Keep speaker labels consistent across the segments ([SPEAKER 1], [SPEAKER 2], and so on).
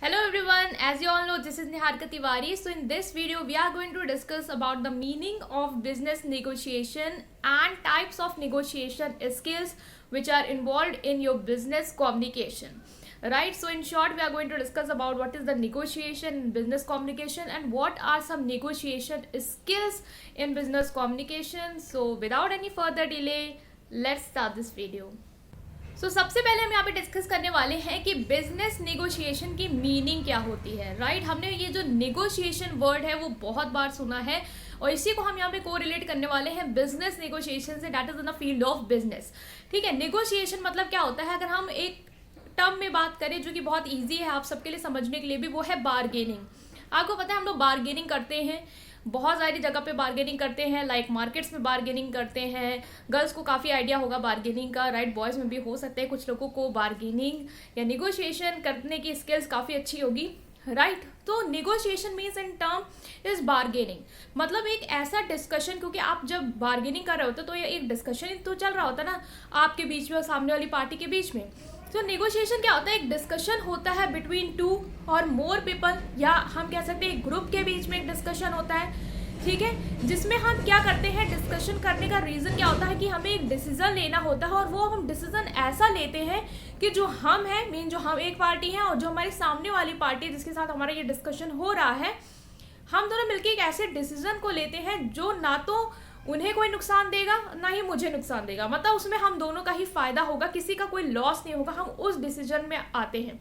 [SPEAKER 1] Hello everyone, as you all know, this is Niharika Tiwari. So in this video, we are going to discuss about the meaning of business negotiation and types of negotiation skills which are involved in your business communication. Right, so in short, we are going to discuss about what is the negotiation in business communication and what are some negotiation skills in business communication. So without any further delay, let's start this video. सबसे पहले हम यहाँ पे discuss करने वाले हैं कि business negotiation की मीनिंग क्या होती है। राइट, हमने ये जो नेगोशिएशन वर्ड है वो बहुत बार सुना है और इसी को हम यहाँ पे को रिलेट करने वाले हैं बिजनेस नेगोशिएशन से, that is in the field of business. ठीक है, नेगोशिएशन मतलब क्या होता है, अगर हम एक टर्म में बात करें जो कि बहुत ईजी है आप सबके लिए समझने के लिए भी, वो है बार्गेनिंग। आपको पता है हम लोग बार्गेनिंग करते हैं, बहुत सारी जगह पे बार्गेनिंग करते हैं, लाइक मार्केट्स में बार्गेनिंग करते हैं। गर्ल्स को काफ़ी आइडिया होगा बार्गेनिंग का, राइट, बॉयज़ में भी हो सकता है कुछ लोगों को बार्गेनिंग या निगोशिएशन करने की स्किल्स काफ़ी अच्छी होगी। राइट, तो negotiation means in term is bargaining, मतलब एक ऐसा डिस्कशन, क्योंकि आप जब बार्गेनिंग कर रहे होते तो ये एक डिस्कशन तो चल रहा होता है ना आपके बीच में और सामने वाली पार्टी के बीच में। तो नेगोशिएशन क्या होता है, एक डिस्कशन होता है बिटवीन टू और मोर पीपल, या हम कह सकते हैं एक ग्रुप के बीच में एक डिस्कशन होता है। ठीक है, जिसमें हम क्या करते हैं, डिस्कशन करने का रीज़न क्या होता है कि हमें एक डिसीजन लेना होता है और वो हम डिसीजन ऐसा लेते हैं कि जो हम हैं, मीन जो हम एक पार्टी हैं और जो हमारी सामने वाली पार्टी जिसके साथ हमारा ये डिस्कशन हो रहा है, हम दोनों मिलकर एक ऐसे डिसीजन को लेते हैं जो ना तो उन्हें कोई नुकसान देगा ना ही मुझे नुकसान देगा, मतलब उसमें हम दोनों का ही फायदा होगा, किसी का कोई लॉस नहीं होगा। हम उस डिसीजन में आते हैं।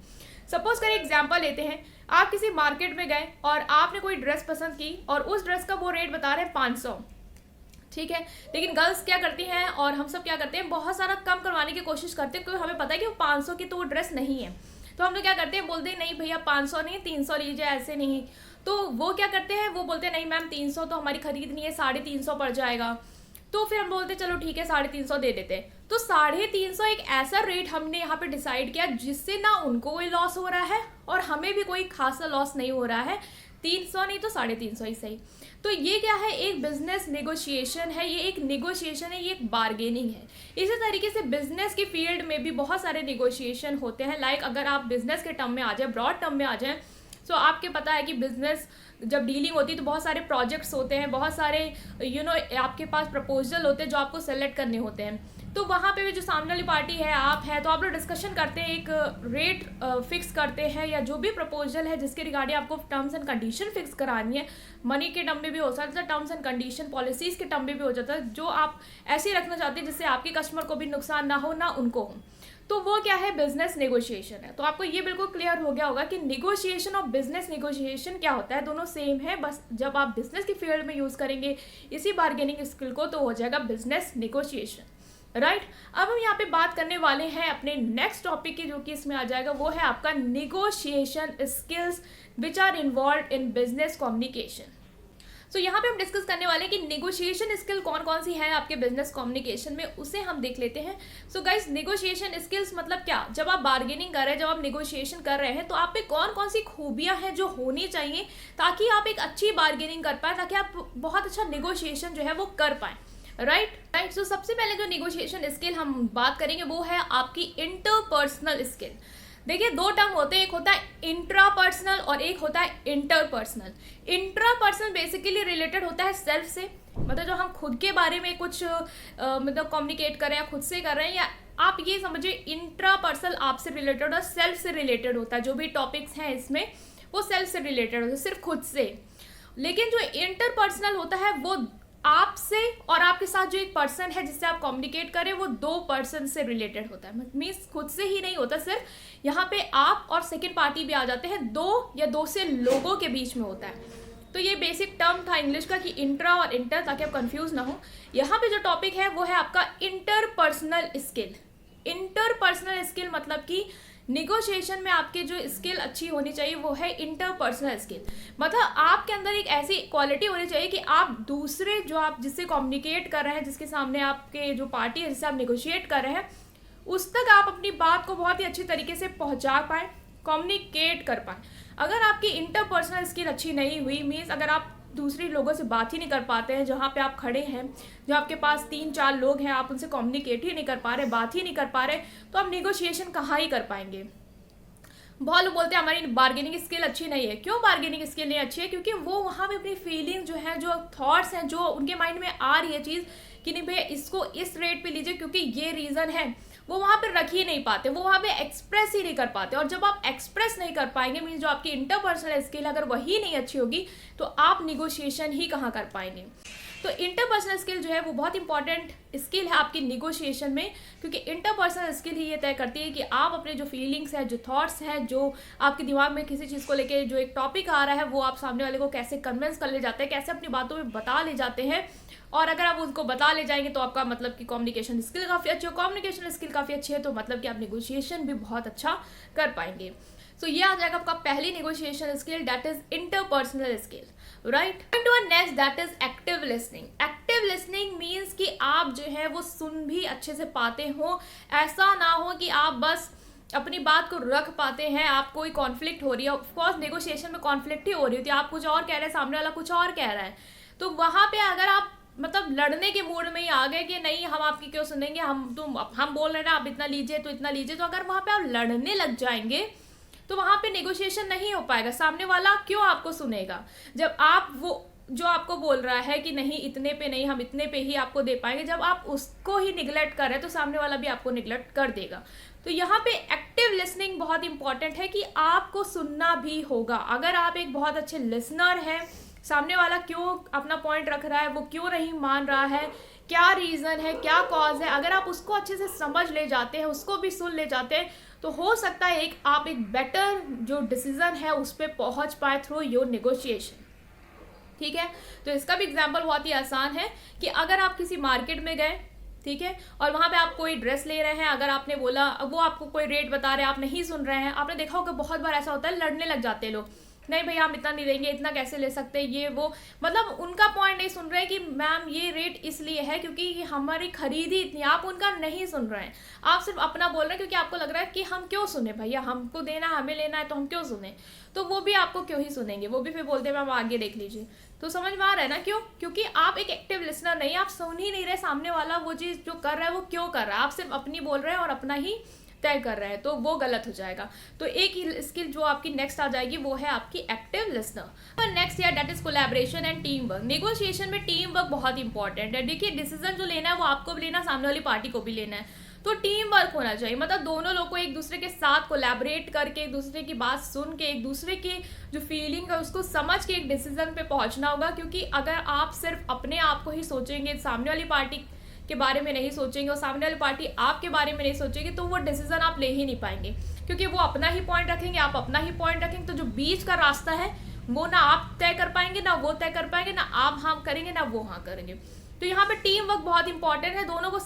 [SPEAKER 1] सपोज करें, एग्जांपल लेते हैं, आप किसी मार्केट में गए और आपने कोई ड्रेस पसंद की और उस ड्रेस का वो रेट बता रहे हैं 500। ठीक है, लेकिन गर्ल्स क्या करती हैं और हम सब क्या करते हैं, बहुत सारा कम करवाने की कोशिश करते हैं, क्योंकि हमें पता है कि वो 500 की तो वो ड्रेस नहीं है। तो हम लोग क्या करते हैं, बोलते हैं नहीं भैया 500 नहीं 300 लीजिए, ऐसे नहीं। तो वो क्या करते हैं, वो बोलते हैं नहीं मैम 300 तो हमारी खरीद नहीं है, 350 पड़ जाएगा। तो फिर हम बोलते चलो ठीक है 350 दे देते। तो 350 एक ऐसा रेट हमने यहाँ पे डिसाइड किया जिससे ना उनको कोई लॉस हो रहा है और हमें भी कोई खासा लॉस नहीं हो रहा है। 300 नहीं तो 350 ही सही। तो ये क्या है, एक बिजनेस नेगोशिएशन है, ये एक नेगोशिएशन है, ये एक बार्गेनिंग है। इसी तरीके से बिजनेस की फील्ड में भी बहुत सारे नेगोशिएशन होते हैं। लाइक अगर आप बिजनेस के टर्म में आ जाए, ब्रॉड टर्म में आ जाए, तो आपके पता है कि बिजनेस जब डीलिंग होती है तो बहुत सारे प्रोजेक्ट्स होते हैं, बहुत सारे आपके पास प्रपोजल होते हैं जो आपको सेलेक्ट करने होते हैं। तो वहाँ पे भी जो सामने वाली पार्टी है, आप है, तो आप लोग डिस्कशन करते हैं, एक रेट फिक्स करते हैं, या जो भी प्रपोजल है जिसके रिगार्डिंग आपको टर्म्स एंड कंडीशन फिक्स करानी है। मनी के टर्म में भी हो सकता है, टर्म्स एंड कंडीशन पॉलिसीज़ के टर्म में भी हो जाता है, जो आप ऐसे ही रखना चाहते हैं जिससे आपके कस्टमर को भी नुकसान ना हो ना उनको हो। तो वो क्या है, बिजनेस नेगोशिएशन है। तो आपको ये बिल्कुल क्लियर हो गया होगा कि नेगोशिएशन और बिजनेस नेगोशिएशन क्या होता है, दोनों सेम है, बस जब आप बिजनेस की फील्ड में यूज़ करेंगे इसी बार्गेनिंग स्किल को तो हो जाएगा बिजनेस नेगोशिएशन। राइट, अब हम यहाँ पे बात करने वाले हैं अपने नेक्स्ट टॉपिक की, जो कि इसमें आ जाएगा, वो है आपका negotiation skills which are involve in business communication. तो यहाँ पे हम डिस्कस करने वाले हैं कि नेगोशिएशन स्किल कौन कौन सी है आपके बिजनेस कम्युनिकेशन में, उसे हम देख लेते हैं। सो गाइस, नेगोशिएशन स्किल्स मतलब क्या, जब आप बार्गेनिंग कर रहे हैं, जब आप नेगोशिएशन कर रहे हैं, तो आप पे कौन कौन सी खूबियाँ हैं जो होनी चाहिए ताकि आप एक अच्छी बार्गेनिंग कर पाएँ, ताकि आप बहुत अच्छा नेगोशिएशन जो है वो कर पाएँ। राइट, सो सबसे पहले जो नेगोशिएशन स्किल हम बात करेंगे वो है आपकी इंटरपर्सनल स्किल। देखिए, दो टर्म होते हैं, एक होता है इंट्रापर्सनल और एक होता है इंटरपर्सनल। इंट्रापर्सनल बेसिकली रिलेटेड होता है सेल्फ से, मतलब जो हम खुद के बारे में कुछ मतलब कम्युनिकेट कर रहे हैं, खुद से कर रहे हैं, या आप ये समझिए इंट्रापर्सनल आपसे रिलेटेड और सेल्फ से रिलेटेड होता है। जो भी टॉपिक्स हैं इसमें वो सेल्फ से रिलेटेड होता है, सिर्फ खुद से। लेकिन जो इंटरपर्सनल होता है वो आपसे और आपके साथ जो एक पर्सन है जिससे आप कम्युनिकेट करें, वो दो पर्सन से रिलेटेड होता है। मीन्स खुद से ही नहीं होता सिर्फ, यहाँ पे आप और सेकंड पार्टी भी आ जाते हैं, दो या दो से लोगों के बीच में होता है। तो ये बेसिक टर्म था इंग्लिश का कि इंट्रा और इंटर, ताकि आप कंफ्यूज ना हो। यहाँ पे जो टॉपिक है वो है आपका इंटरपर्सनल स्किल। इंटरपर्सनल स्किल मतलब कि निगोशिएशन में आपके जो स्किल अच्छी होनी चाहिए वो है इंटरपर्सनल स्किल। मतलब आपके अंदर एक ऐसी क्वालिटी होनी चाहिए कि आप दूसरे जो आप जिससे कम्युनिकेट कर रहे हैं, जिसके सामने आपके जो पार्टी है जिससे आप निगोशिएट कर रहे हैं, उस तक आप अपनी बात को बहुत ही अच्छी तरीके से पहुंचा पाएँ, कम्युनिकेट कर पाएँ। अगर आपकी इंटरपर्सनल स्किल अच्छी नहीं हुई, मीन्स अगर आप दूसरे लोगों से बात ही नहीं कर पाते हैं, जहाँ पे आप खड़े हैं, जो आपके पास 3-4 लोग हैं, आप उनसे कम्युनिकेट ही नहीं कर पा रहे, बात ही नहीं कर पा रहे, तो आप नेगोशिएशन कहाँ ही कर पाएंगे। बहुत लोग बोलते हैं हमारी बार्गेनिंग स्किल अच्छी नहीं है। क्यों बार्गेनिंग स्किल नहीं अच्छी है? क्योंकि वो वहाँ पे अपनी फीलिंग जो है, जो थॉट्स हैं, जो उनके माइंड में आ रही है चीज़ कि नहीं भैया इसको इस रेट पे लीजिए क्योंकि ये रीज़न है, वो वहाँ पे रख ही नहीं पाते, वो वहाँ पे एक्सप्रेस ही नहीं कर पाते। और जब आप एक्सप्रेस नहीं कर पाएंगे, मीन्स जो आपकी इंटरपर्सनल स्किल अगर वही नहीं अच्छी होगी तो आप निगोशिएशन ही कहाँ कर पाएंगे। तो इंटरपर्सनल स्किल जो है वो बहुत इंपॉर्टेंट स्किल है आपकी निगोशिएशन में, क्योंकि इंटरपर्सनल स्किल ही ये तय करती है कि आप अपने जो फीलिंग्स हैं, जो थॉट्स हैं, जो आपके दिमाग में किसी चीज़ को लेके जो एक टॉपिक आ रहा है, वो आप सामने वाले को कैसे कन्विंस कर ले जाते हैं, कैसे अपनी बातों में बता ले जाते हैं। और अगर आप उसको बता ले जाएंगे तो आपका मतलब कि कम्युनिकेशन स्किल काफ़ी अच्छी हो, कम्युनिकेशन स्किल काफ़ी अच्छी है तो मतलब कि आप निगोशिएशन भी बहुत अच्छा कर पाएंगे। सो ये आ जाएगा आपका पहली negotiation skill, that is interpersonal skill, right. Two next that is active listening. Active listening means कि आप जो है वो सुन भी अच्छे से पाते हो, ऐसा ना हो कि आप बस अपनी बात को रख पाते हैं, आप कोई कॉन्फ्लिक्ट हो रही है, ऑफकोर्स नेगोशिएशन में कॉन्फ्लिक्ट ही हो रही होती है, आप कुछ और कह रहे हैं, सामने वाला कुछ और कह रहा है, तो वहाँ पे अगर आप मतलब लड़ने के मूड में ही आ गए कि नहीं हम आपकी क्यों सुनेंगे, हम बोल रहे हैं ना आप इतना लीजिए तो इतना लीजिए, तो अगर वहाँ पे आप लड़ने लग जाएंगे तो वहाँ पे नेगोशिएशन नहीं हो पाएगा। सामने वाला क्यों आपको सुनेगा जब आप वो जो आपको बोल रहा है कि नहीं इतने पे नहीं, हम इतने पे ही आपको दे पाएंगे, जब आप उसको ही निगलेक्ट कर रहे हैं तो सामने वाला भी आपको निगलेक्ट कर देगा। तो यहाँ पे एक्टिव लिसनिंग बहुत इंपॉर्टेंट है कि आपको सुनना भी होगा। अगर आप एक बहुत अच्छे लिसनर हैं, सामने वाला क्यों अपना पॉइंट रख रहा है, वो क्यों नहीं मान रहा है, क्या रीज़न है, क्या कॉज है, अगर आप उसको अच्छे से समझ ले जाते हैं, उसको भी सुन ले जाते हैं, तो हो सकता है आप एक बेटर जो डिसीजन है उस पर पहुँच पाए थ्रू योर नेगोशिएशन। ठीक है, तो इसका भी एग्जाम्पल बहुत ही आसान है कि अगर आप किसी मार्केट में गए, ठीक है, और वहाँ पे आप कोई ड्रेस ले रहे हैं, अगर आपने बोला, वो आपको कोई रेट बता रहे हैं, आप नहीं सुन रहे हैं, आपने देखा होगा बहुत बार ऐसा होता है, लड़ने लग जाते हैं लोग, नहीं भैया हम इतना नहीं देंगे, इतना कैसे ले सकते हैं, ये वो, मतलब उनका पॉइंट नहीं सुन रहे कि मैम ये रेट इसलिए है क्योंकि हमारी खरीदी इतनी, आप उनका नहीं सुन रहे हैं, आप सिर्फ अपना बोल रहे हैं क्योंकि आपको लग रहा है कि हम क्यों सुने भैया, हमको देना है, हमें लेना है तो हम क्यों सुने, तो वो भी आपको क्यों ही सुनेंगे, वो भी फिर बोलते हैं मैम आगे देख लीजिए। तो समझ में आ रहा है ना क्यों? क्योंकि आप एक एक्टिव लिसनर नहीं, आप सुन ही नहीं रहे सामने वाला वो चीज़ जो कर रहा है वो क्यों कर रहा है, आप सिर्फ अपनी बोल रहे हैं और अपना ही तय कर रहे हैं, तो वो गलत हो जाएगा। तो एक ही स्किल जो आपकी नेक्स्ट आ जाएगी वो है आपकी एक्टिव लिसनर। नेक्स्ट है that is collaboration and team work. Negotiation में टीम वर्क बहुत इंपॉर्टेंट है। देखिए डिसीजन जो लेना है वो आपको भी लेना, सामने वाली पार्टी को भी लेना है, तो टीम वर्क होना चाहिए, मतलब दोनों लोग को एक दूसरे के साथ कोलैबोरेट करके, एक दूसरे की बात सुन के, एक दूसरे की जो फीलिंग है उसको समझ के एक डिसीजन पे पहुंचना होगा। क्योंकि अगर आप सिर्फ अपने आप को ही सोचेंगे, सामने वाली पार्टी के बारे में नहीं सोचेंगे और सामने वाली पार्टी आपके बारे में नहीं सोचेगी, तो वो डिसीजन आप ले ही नहीं पाएंगे, क्योंकि वो अपना ही पॉइंट रखेंगे, आप अपना ही पॉइंट रखेंगे, तो जो बीच का रास्ता है वो ना आप तय कर पाएंगे, ना वो तय कर पाएंगे, ना आप हाँ करेंगे ना वो हाँ करेंगे। तो यहाँ पे टीम वर्क बहुत इंपॉर्टेंट है, दोनों को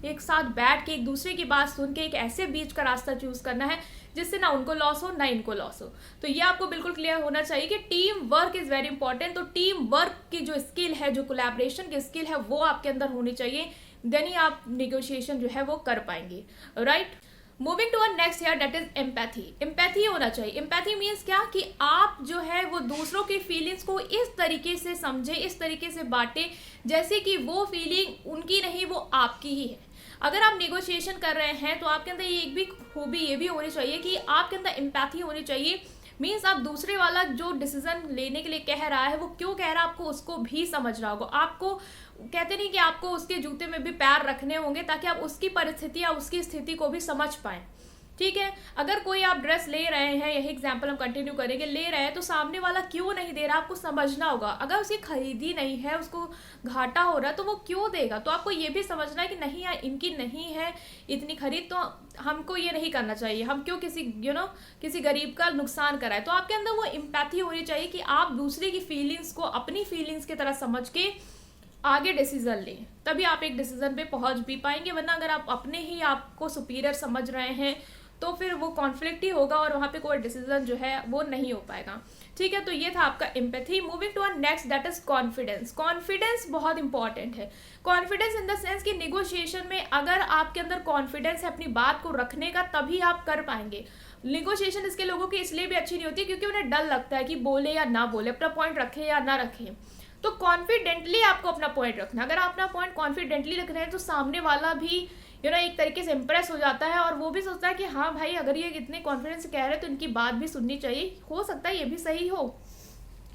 [SPEAKER 1] एक साथ बैठ के एक दूसरे की बात सुन के एक ऐसे बीच का रास्ता चूज करना है जिससे ना उनको लॉस हो ना इनको लॉस हो। तो ये आपको बिल्कुल क्लियर होना चाहिए कि team work is very important. तो टीम वर्क की जो स्किल है, जो कोलैबोरेशन की स्किल है, वो आपके अंदर होनी चाहिए, देन ही आप नेगोशिएशन जो है वो कर पाएंगे, right. Moving to a next here that is empathy. Empathy होना चाहिए। एम्पैथी मीन्स क्या कि आप जो है वो दूसरों की फीलिंग्स को इस तरीके से समझे, इस तरीके से बांटे जैसे कि वो फीलिंग उनकी नहीं, वो आपकी ही है। अगर आप नेगोशिएशन कर रहे हैं तो आपके अंदर ये एक भी खूबी ये भी होनी चाहिए कि आपके अंदर एम्पैथी होनी चाहिए। मीन्स आप दूसरे वाला जो डिसीजन लेने के लिए कह रहा है वो क्यों कह रहा है आपको उसको भी समझ रहा होगा। आपको कहते नहीं कि आपको उसके जूते में भी पैर रखने होंगे ताकि आप उसकी परिस्थिति या उसकी स्थिति को भी समझ पाएं। ठीक है, अगर कोई आप ड्रेस ले रहे हैं, यही एग्जांपल हम कंटिन्यू करेंगे, ले रहे हैं तो सामने वाला क्यों नहीं दे रहा आपको समझना होगा। अगर उसकी खरीदी नहीं है, उसको घाटा हो रहा है तो वो क्यों देगा, तो आपको ये भी समझना है कि नहीं यार इनकी नहीं है इतनी खरीद, तो हमको ये नहीं करना चाहिए, हम क्यों किसी किसी गरीब का नुकसान कराए। तो आपके अंदर वो एम्पैथी होनी चाहिए कि आप दूसरे की फीलिंग्स को अपनी फीलिंग्स की तरह समझ के आगे डिसीजन लें, तभी आप एक डिसीजन पे पहुंच भी पाएंगे। वरना अगर आप अपने ही आपको सुपीरियर समझ रहे हैं तो फिर वो कॉन्फ्लिक्ट ही होगा और वहाँ पे कोई डिसीजन जो है वो नहीं हो पाएगा। ठीक है, तो ये था आपका empathy. Moving to a next that is confidence. Confidence बहुत इंपॉर्टेंट है। कॉन्फिडेंस इन द सेंस कि नेगोशिएशन में अगर आपके अंदर कॉन्फिडेंस है अपनी बात को रखने का, तभी आप कर पाएंगे। नेगोशिएशन इसके लोगों की इसलिए भी अच्छी नहीं होती क्योंकि उन्हें डर लगता है कि बोले या ना बोले, अपना पॉइंट रखे या ना रखे। तो कॉन्फिडेंटली आपको अपना पॉइंट रखना। अगर आप अपना पॉइंट कॉन्फिडेंटली रख रहे हैं तो सामने वाला भी एक तरीके से इम्प्रेस हो जाता है और वो भी सोचता है कि हाँ भाई, अगर ये इतने कॉन्फिडेंस से कह रहे हैं तो इनकी बात भी सुननी चाहिए, हो सकता है ये भी सही हो,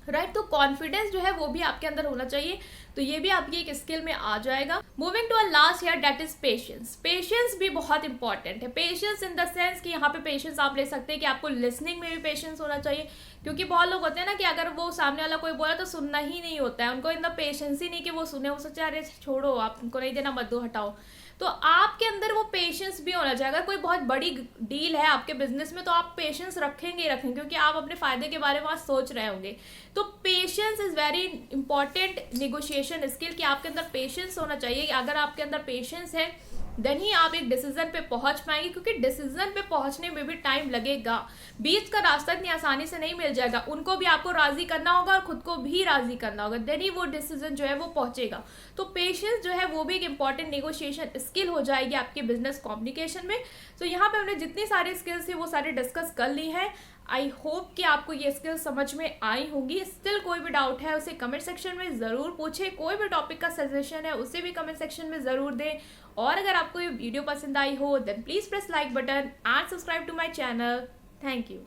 [SPEAKER 1] राइट। तो कॉन्फिडेंस जो है वो भी आपके अंदर होना चाहिए, तो ये भी आपकी एक स्किल में आ जाएगा। Moving to a last here, that is patience. Patience भी बहुत इंपॉर्टेंट है। पेशेंस इन द सेंस कि यहाँ पे पेशेंस आप ले सकते हैं कि आपको लिसनिंग में भी पेशेंस होना चाहिए, क्योंकि बहुत लोग होते हैं ना कि अगर वो सामने वाला कोई बोला तो सुनना ही नहीं होता है, उनको इतना पेशेंस ही नहीं कि वो सुने, वो सोचे अरे छोड़ो, आप उनको नहीं देना, मत दो, हटाओ। तो आपके अंदर वो पेशेंस भी होना चाहिए। अगर कोई बहुत बड़ी डील है आपके बिजनेस में तो आप पेशेंस रखेंगे ही रखेंगे, क्योंकि आप अपने फायदे के बारे में आज सोच रहे होंगे। तो patience is very important negotiation skill, कि आपके अंदर पेशेंस होना चाहिए। अगर आपके अंदर पेशेंस है देन ही आप एक डिसीजन पे पहुंच पाएंगे, क्योंकि डिसीजन पे पहुंचने में भी टाइम लगेगा। बीच का रास्ता इतनी आसानी से नहीं मिल जाएगा, उनको भी आपको राजी करना होगा और खुद को भी राजी करना होगा, देन ही वो डिसीजन जो है वो पहुंचेगा। तो पेशेंस जो है वो भी एक इंपॉर्टेंट नेगोशिएशन स्किल हो जाएगी आपके बिजनेस कम्युनिकेशन में। तो यहाँ पे हमने जितनी सारी स्किल्स थी वो सारी डिस्कस कर ली है। आई होप कि आपको ये स्किल्स समझ में आई होंगी। स्टिल कोई भी डाउट है उसे कमेंट सेक्शन में ज़रूर पूछें, कोई भी टॉपिक का सजेशन है उसे भी कमेंट सेक्शन में ज़रूर दें। और अगर आपको ये वीडियो पसंद आई हो then please press like button and subscribe to my channel. Thank you.